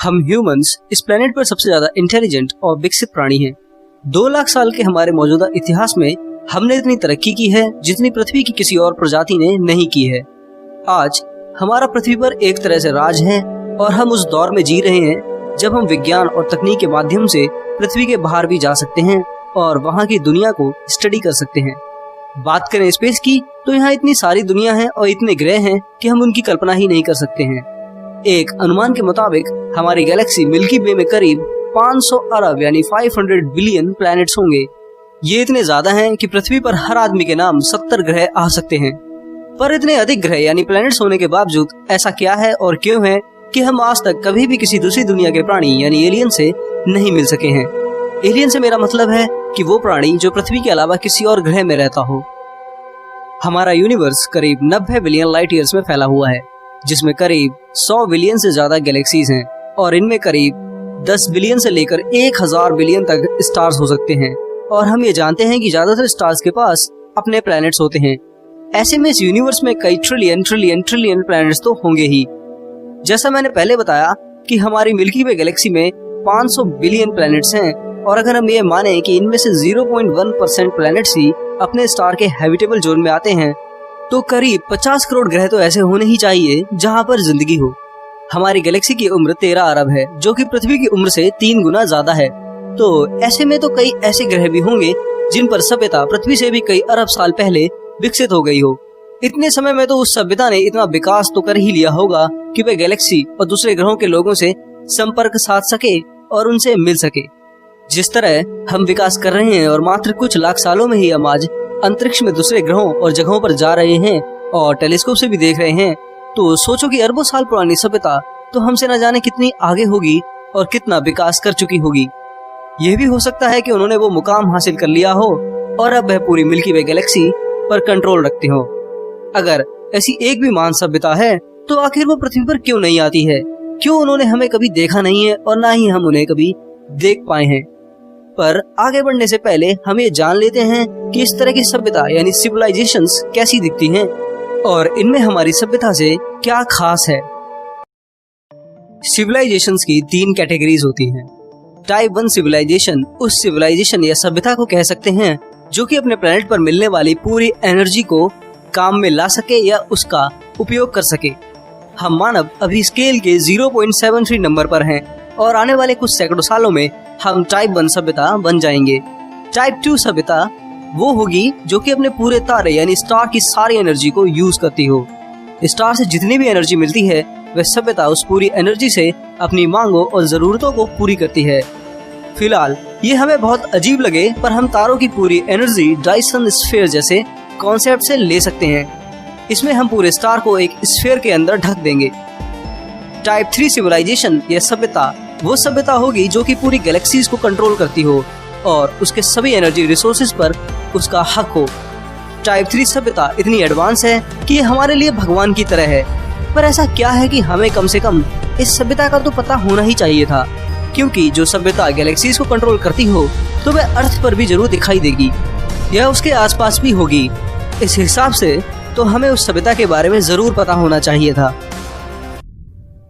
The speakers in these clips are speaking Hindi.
हम ह्यूमंस इस प्लेनेट पर सबसे ज्यादा इंटेलिजेंट और विकसित प्राणी हैं। 2 लाख साल के हमारे मौजूदा इतिहास में हमने इतनी तरक्की की है जितनी पृथ्वी की किसी और प्रजाति ने नहीं की है। आज हमारा पृथ्वी पर एक तरह से राज है और हम उस दौर में जी रहे हैं जब हम विज्ञान और तकनीक के माध्यम से पृथ्वी के बाहर भी जा सकते हैं और वहाँ की दुनिया को स्टडी कर सकते हैं। बात करें स्पेस की तो यहाँ इतनी सारी दुनिया है और इतने ग्रह हैं कि हम उनकी कल्पना ही नहीं कर सकते हैं। एक अनुमान के मुताबिक हमारी गैलेक्सी मिल्की वे में करीब 500 अरब यानी 500 बिलियन प्लैनेट्स होंगे। ये इतने ज्यादा हैं कि पृथ्वी पर हर आदमी के नाम 70 ग्रह आ सकते हैं। पर इतने अधिक ग्रह यानी प्लैनेट्स होने के बावजूद ऐसा क्या है और क्यों है कि हम आज तक कभी भी किसी दूसरी दुनिया के प्राणी यानी एलियन से नहीं मिल सके हैं। एलियन से मेरा मतलब है कि वो प्राणी जो पृथ्वी के अलावा किसी और ग्रह में रहता हो। हमारा यूनिवर्स करीब 90 बिलियन लाइट ईयर्स में फैला हुआ है, जिसमें करीब 100 बिलियन से ज्यादा गैलेक्सीज हैं और इनमें करीब 10 बिलियन से लेकर 1000 बिलियन तक स्टार्स हो सकते हैं। और हम ये जानते हैं कि ज्यादातर स्टार्स के पास अपने प्लैनेट्स होते हैं। ऐसे में इस यूनिवर्स में कई ट्रिलियन ट्रिलियन ट्रिलियन प्लैनेट्स तो होंगे ही। जैसा मैंने पहले बताया कि हमारी मिल्की वे गैलेक्सी में 500 बिलियन प्लैनेट्स हैं और अगर हम ये माने कि इनमें से 0.1% प्लैनेट्स ही अपने स्टार के हैबिटेबल जोन में आते हैं तो करीब 50 करोड़ ग्रह तो ऐसे होने ही चाहिए जहां पर जिंदगी हो। हमारी गैलेक्सी की उम्र 13 अरब है, जो कि पृथ्वी की उम्र से 3 गुना ज्यादा है। तो ऐसे में तो कई ऐसे ग्रह भी होंगे जिन पर सभ्यता पृथ्वी से भी कई अरब साल पहले विकसित हो गई हो। इतने समय में तो उस सभ्यता ने इतना विकास तो कर ही लिया होगा कि वे गैलेक्सी और दूसरे ग्रहों के लोगों से संपर्क साध सके और उनसे मिल सके। जिस तरह हम विकास कर रहे हैं और मात्र कुछ लाख सालों में ही हम आज अंतरिक्ष में दूसरे ग्रहों और जगहों पर जा रहे हैं और टेलीस्कोप से भी देख रहे हैं, तो सोचो कि अरबों साल पुरानी सभ्यता तो हमसे न जाने कितनी आगे होगी और कितना विकास कर चुकी होगी। यह भी हो सकता है कि उन्होंने वो मुकाम हासिल कर लिया हो और अब वह पूरी मिल्की वे गैलेक्सी पर कंट्रोल रखते हो। अगर ऐसी एक भी महान सभ्यता है तो आखिर वो पृथ्वी पर क्यों नहीं आती है? क्यों उन्होंने हमें कभी देखा नहीं है और ना ही हम उन्हें कभी देख पाए हैं? पर आगे बढ़ने से पहले हम ये जान लेते हैं कि इस तरह की सभ्यता यानी सिविलाइजेशंस कैसी दिखती हैं और इनमें हमारी सभ्यता से क्या खास है। सिविलाइजेशंस की 3 कैटेगरीज होती हैं। टाइप 1 सिविलाइजेशन उस सिविलाइजेशन या सभ्यता को कह सकते हैं जो कि अपने प्लेनेट पर मिलने वाली पूरी एनर्जी को काम में ला सके या उसका उपयोग कर सके। हम मानव अभी स्केल के 0.73 नंबर पर हैं और आने वाले कुछ सैकड़ों सालों में हम टाइप 1 सभ्यता बन जाएंगे। टाइप 2 सभ्यता वो होगी जो कि अपने पूरे तारे यानी स्टार की सारी एनर्जी को यूज करती हो। स्टार से जितनी भी एनर्जी मिलती है वह सभ्यता उस पूरी एनर्जी से अपनी मांगों और जरूरतों को पूरी करती है। फिलहाल ये हमें बहुत अजीब लगे पर हम तारों की पूरी एनर्जी डायसन स्फीयर जैसे कॉन्सेप्ट से ले सकते हैं। इसमें हम पूरे स्टार को एक स्फीयर के अंदर ढक देंगे। टाइप 3 सिविलाइजेशन या सभ्यता वो सभ्यता होगी जो कि पूरी गैलेक्सीज को कंट्रोल करती हो और उसके सभी एनर्जी रिसोर्सेज पर उसका हक हो। टाइप 3 सभ्यता इतनी एडवांस है कि ये हमारे लिए भगवान की तरह है। पर ऐसा क्या है कि हमें कम से कम इस सभ्यता का तो पता होना ही चाहिए था, क्योंकि जो सभ्यता गैलेक्सीज को कंट्रोल करती हो तो वह अर्थ पर भी जरूर दिखाई देगी या उसके आसपास भी होगी। इस हिसाब से तो हमें उस सभ्यता के बारे में जरूर पता होना चाहिए था।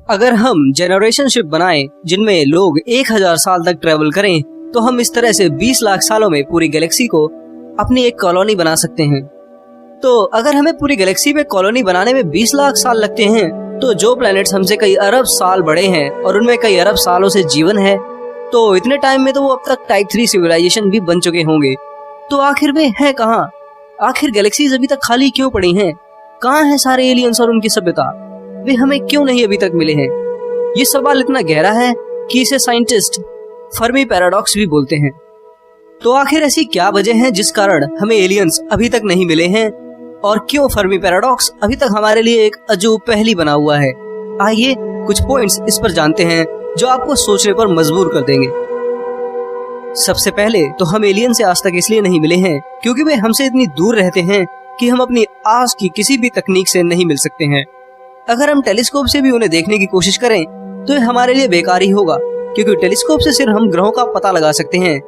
अगर हम जनरेशन शिप बनाएं जिनमें लोग 1000 साल तक ट्रेवल करें तो हम इस तरह से 20 लाख सालों में पूरी गैलेक्सी को अपनी एक कॉलोनी बना सकते हैं। तो अगर हमें पूरी गैलेक्सी में कॉलोनी बनाने में 20 लाख साल लगते हैं तो जो प्लैनेट्स हमसे कई अरब साल बड़े हैं और उनमें कई अरब सालों से जीवन है, तो इतने टाइम में तो वो अब तक टाइप 3 सिविलाइजेशन भी बन चुके होंगे। तो आखिर वे हैं कहाँ? आखिर गैलेक्सीज अभी तक खाली क्यों पड़ी हैं? कहाँ हैं सारे एलियंस और उनकी सभ्यता? वे हमें क्यों नहीं अभी तक मिले हैं? ये सवाल इतना गहरा है कि इसे साइंटिस्ट फर्मी पैराडॉक्स भी बोलते हैं। तो आखिर ऐसी क्या वजह है जिस कारण हमें एलियंस अभी तक नहीं मिले हैं और क्यों फर्मी पैराडॉक्स अभी तक हमारे लिए एक अजूब पहेली बना हुआ है? आइए कुछ पॉइंट्स इस पर जानते हैं जो आपको सोचने पर मजबूर कर देंगे। सबसे पहले तो हम एलियन से आज तक इसलिए नहीं मिले हैं क्योंकि वे हमसे इतनी दूर रहते हैं कि हम अपनी आज की किसी भी तकनीक से नहीं मिल सकते हैं। अगर हम टेलीस्कोप से भी उन्हें देखने की कोशिश करें तो यह हमारे लिए बेकार ही होगा, क्योंकि टेलीस्कोप से सिर्फ हम ग्रहों का पता लगा सकते हैं।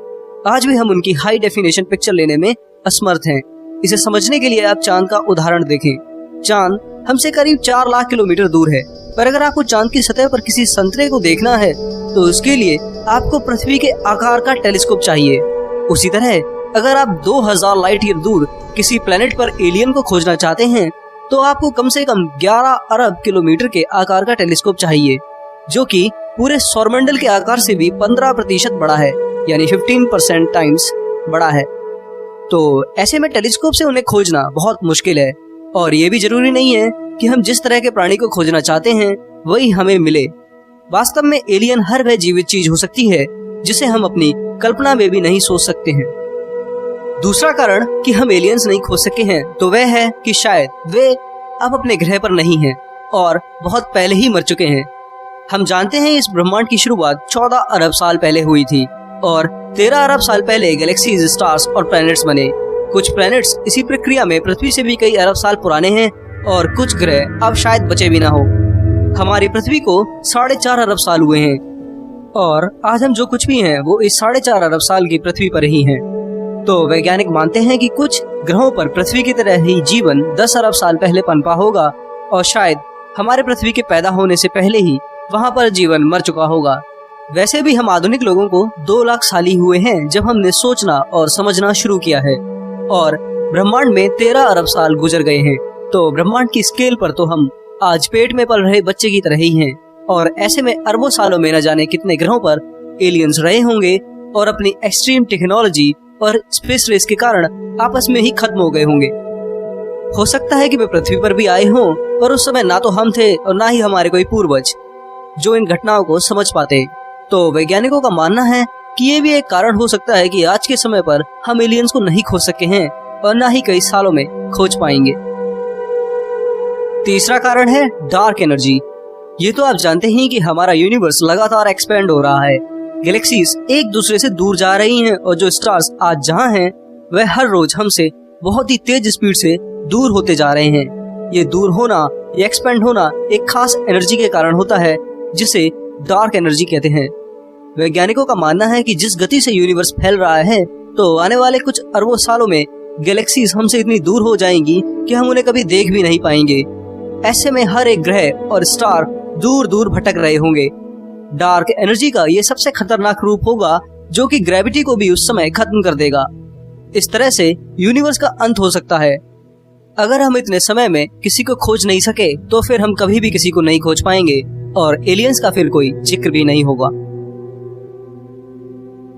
आज भी हम उनकी हाई डेफिनेशन पिक्चर लेने में असमर्थ हैं। इसे समझने के लिए आप चांद का उदाहरण देखें। चांद हमसे करीब 4 लाख किलोमीटर दूर है पर अगर आपको चांद की सतह पर किसी संतरे को देखना है तो उसके लिए आपको पृथ्वी के आकार का टेलीस्कोप चाहिए। उसी तरह अगर आप 2000 लाइट ईयर दूर किसी प्लेनेट पर एलियन को खोजना चाहते हैं तो आपको कम से कम 11 अरब किलोमीटर के आकार का टेलीस्कोप चाहिए, जो कि पूरे सौरमंडल के आकार से भी 15% बड़ा है, यानी 15% टाइम्स बड़ा है। तो ऐसे में टेलीस्कोप से उन्हें खोजना बहुत मुश्किल है, और ये भी जरूरी नहीं है कि हम जिस तरह के प्राणी को खोजना चाहते हैं वही हमें मिले। वास्तव में एलियन हर वह जीवित चीज हो सकती है जिसे हम अपनी कल्पना में भी नहीं सोच सकते हैं। दूसरा कारण कि हम एलियंस नहीं खोज सके हैं तो वह है कि शायद वे अब अपने ग्रह पर नहीं हैं और बहुत पहले ही मर चुके हैं। हम जानते हैं इस ब्रह्मांड की शुरुआत 14 अरब साल पहले हुई थी और 13 अरब साल पहले गैलेक्सीज, स्टार्स और प्लैनेट्स बने। कुछ प्लैनेट्स इसी प्रक्रिया में पृथ्वी से भी कई अरब साल पुराने हैं और कुछ ग्रह अब शायद बचे भी ना हो। हमारी पृथ्वी को 4.5 अरब साल हुए हैं और आज हम जो कुछ भी हैं वो इस 4.5 अरब साल की पृथ्वी पर ही हैं। तो वैज्ञानिक मानते हैं कि कुछ ग्रहों पर पृथ्वी की तरह ही जीवन 10 अरब साल पहले पनपा होगा और शायद हमारे पृथ्वी के पैदा होने से पहले ही वहाँ पर जीवन मर चुका होगा। वैसे भी हम आधुनिक लोगों को 2 लाख साल ही हुए हैं जब हमने सोचना और समझना शुरू किया है, और ब्रह्मांड में 13 अरब साल गुजर गए हैं। तो ब्रह्मांड की स्केल पर तो हम आज पेट में पल रहे बच्चे की तरह ही हैं, और ऐसे में अरबों सालों में न जाने कितने ग्रहों पर एलियंस रहे होंगे और अपनी एक्सट्रीम टेक्नोलॉजी और स्पेस रेस के कारण आपस में ही खत्म हो गए होंगे। हो सकता है कि वे पृथ्वी पर भी आए हों, पर उस समय ना तो हम थे और ना ही हमारे कोई पूर्वज जो इन घटनाओं को समझ पाते। तो वैज्ञानिकों का मानना है कि ये भी एक कारण हो सकता है कि आज के समय पर हम एलियंस को नहीं खोज सके हैं और ना ही कई सालों में खोज पाएंगे। तीसरा कारण है डार्क एनर्जी। ये तो आप जानते हैं कि हमारा यूनिवर्स लगातार एक्सपेंड हो रहा है। गैलेक्सीज एक दूसरे से दूर जा रही हैं और जो स्टार्स आज जहां हैं वह हर रोज हमसे बहुत ही तेज स्पीड से दूर होते जा रहे हैं। ये दूर होना, ये एक्सपेंड होना एक खास एनर्जी के कारण होता है जिसे डार्क एनर्जी कहते हैं। वैज्ञानिकों का मानना है कि जिस गति से यूनिवर्स फैल रहा है तो आने वाले कुछ अरबों सालों में गैलेक्सीज हमसे इतनी दूर हो जाएंगी कि हम उन्हें कभी देख भी नहीं पाएंगे। ऐसे में हर एक ग्रह और स्टार दूर दूर भटक रहे होंगे। डार्क एनर्जी का ये सबसे खतरनाक रूप होगा जो कि ग्रेविटी को भी उस समय खत्म कर देगा। इस तरह से यूनिवर्स का अंत हो सकता है। अगर हम इतने समय में किसी को खोज नहीं सके तो फिर हम कभी भी किसी को नहीं खोज पाएंगे और एलियंस का फिर कोई जिक्र भी नहीं होगा।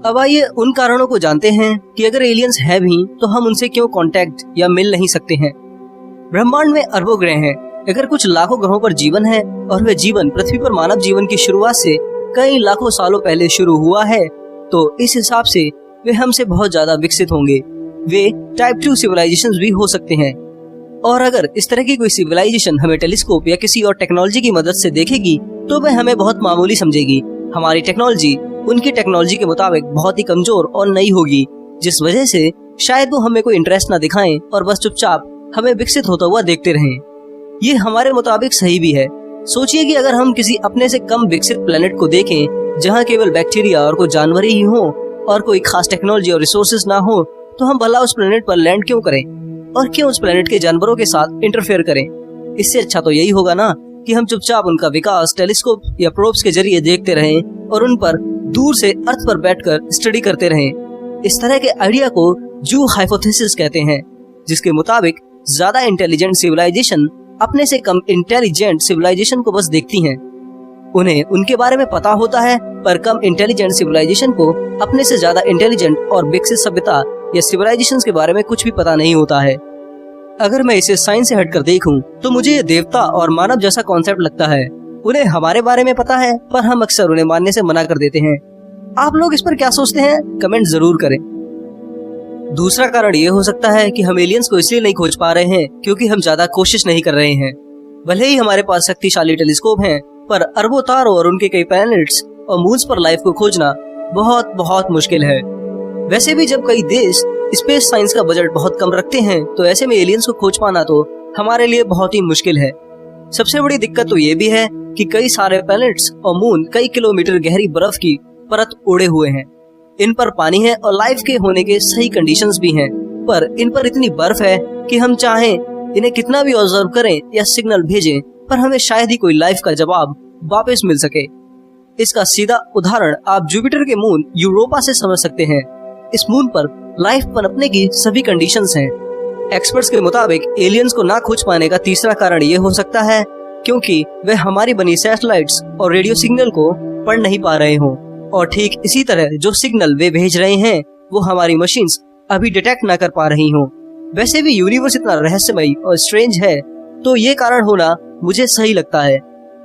अब आइए उन कारणों को जानते हैं कि अगर एलियंस है भी तो हम उनसे क्यों कांटेक्ट या मिल नहीं सकते हैं। ब्रह्मांड में अरबों ग्रह हैं। अगर कुछ लाखों ग्रहों पर जीवन है और वह जीवन पृथ्वी पर मानव जीवन की शुरुआत से कई लाखों सालों पहले शुरू हुआ है तो इस हिसाब से वे हमसे बहुत ज्यादा विकसित होंगे। वे टाइप 2 सिविलाइजेशंस भी हो सकते हैं। और अगर इस तरह की कोई सिविलाइजेशन हमें टेलीस्कोप या किसी और टेक्नोलॉजी की मदद से देखेगी तो वह हमें बहुत मामूली समझेगी। हमारी टेक्नोलॉजी उनकी टेक्नोलॉजी के मुताबिक बहुत ही कमजोर और नई होगी, जिस वजह से शायद वो हमें कोई इंटरेस्ट न दिखाएं और बस चुपचाप हमें विकसित होता हुआ देखते रहें। ये हमारे मुताबिक सही भी है। सोचिए कि अगर हम किसी अपने से कम विकसित प्लेनेट को देखें जहाँ केवल बैक्टीरिया और कोई जानवर ही हो और कोई खास टेक्नोलॉजी और रिसोर्सेज ना हो तो हम भला उस प्लेनेट पर लैंड क्यों करें और क्यों उस प्लेनेट के जानवरों के साथ इंटरफेयर करें। इससे अच्छा तो यही होगा ना कि हम चुपचाप उनका विकास टेलीस्कोप या प्रोब्स के जरिए देखते रहें और उन पर दूर से अर्थ पर बैठकर स्टडी करते रहें। इस तरह के आइडिया को जू हाइपोथेसिस कहते हैं, जिसके मुताबिक ज्यादा इंटेलिजेंट सिविलाइजेशन अपने से कम इंटेलिजेंट सिविलाइजेशन को बस देखती हैं। उन्हें उनके बारे में पता होता है पर कम इंटेलिजेंट सिविलाइजेशन को अपने से ज्यादा इंटेलिजेंट और विकसित सभ्यता या सिविलाइजेशंस के बारे में कुछ भी पता नहीं होता है। अगर मैं इसे साइंस से हटकर देखूं तो मुझे ये देवता और मानव जैसा कॉन्सेप्ट लगता है। उन्हें हमारे बारे में पता है पर हम अक्सर उन्हें मानने से मना कर देते हैं। आप लोग इस पर क्या सोचते हैं? कमेंट जरूर करें। दूसरा कारण ये हो सकता है कि हम एलियंस को इसलिए नहीं खोज पा रहे हैं क्योंकि हम ज्यादा कोशिश नहीं कर रहे हैं। भले ही हमारे पास शक्तिशाली टेलीस्कोप हैं, पर अरबों तारों और उनके कई प्लैनेट्स और मून्स पर लाइफ को खोजना बहुत बहुत मुश्किल है। वैसे भी जब कई देश स्पेस साइंस का बजट बहुत कम रखते हैं तो ऐसे में एलियंस को खोज पाना तो हमारे लिए बहुत ही मुश्किल है। सबसे बड़ी दिक्कत तो ये भी है कि कई सारे प्लैनेट्स और मून कई किलोमीटर गहरी बर्फ की परत ओढ़े हुए हैं। इन पर पानी है और लाइफ के होने के सही कंडीशंस भी हैं, पर इन पर इतनी बर्फ है कि हम चाहें इन्हें कितना भी ऑब्जर्व करें या सिग्नल भेजें पर हमें शायद ही कोई लाइफ का जवाब वापस मिल सके। इसका सीधा उदाहरण आप जुपिटर के मून यूरोपा से समझ सकते हैं। इस मून पर लाइफ पनपने की सभी कंडीशंस हैं। एक्सपर्ट्स के मुताबिक एलियंस को ना खोज पाने का तीसरा कारण ये हो सकता है क्योंकि वे हमारी बनी सैटेलाइट्स और रेडियो सिग्नल को पढ़ नहीं पा रहे हों, और ठीक इसी तरह जो सिग्नल वे भेज रहे हैं वो हमारी मशीन्स अभी डिटेक्ट ना कर पा रही हों। वैसे भी यूनिवर्स इतना रहस्यमयी और स्ट्रेंज है, तो ये कारण होना मुझे सही लगता है।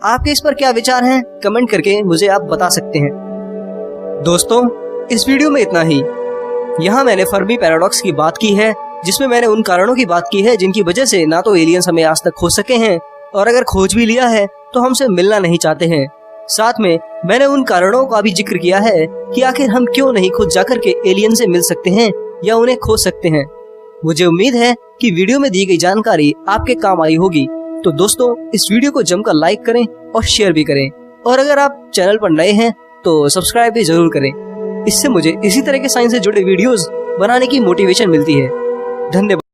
आपके इस पर क्या विचार हैं? कमेंट करके मुझे आप बता सकते हैं। दोस्तों, इस वीडियो में इतना ही। यहाँ मैंने फर्मी पैराडॉक्स की बात की है, जिसमें मैंने उन कारणों की बात की है जिनकी वजह से ना तो एलियंस हमें आज तक खोज सके हैं, और अगर खोज भी लिया है तो हमसे मिलना नहीं चाहते हैं। साथ में मैंने उन कारणों का भी जिक्र किया है कि आखिर हम क्यों नहीं खुद जाकर के एलियन से मिल सकते हैं या उन्हें खोज सकते हैं। मुझे उम्मीद है कि वीडियो में दी गई जानकारी आपके काम आई होगी। तो दोस्तों, इस वीडियो को जमकर लाइक करें और शेयर भी करें, और अगर आप चैनल पर नए हैं तो सब्सक्राइब भी जरूर करें। इससे मुझे इसी तरह के साइंस से जुड़े वीडियोस बनाने की मोटिवेशन मिलती है। धन्यवाद।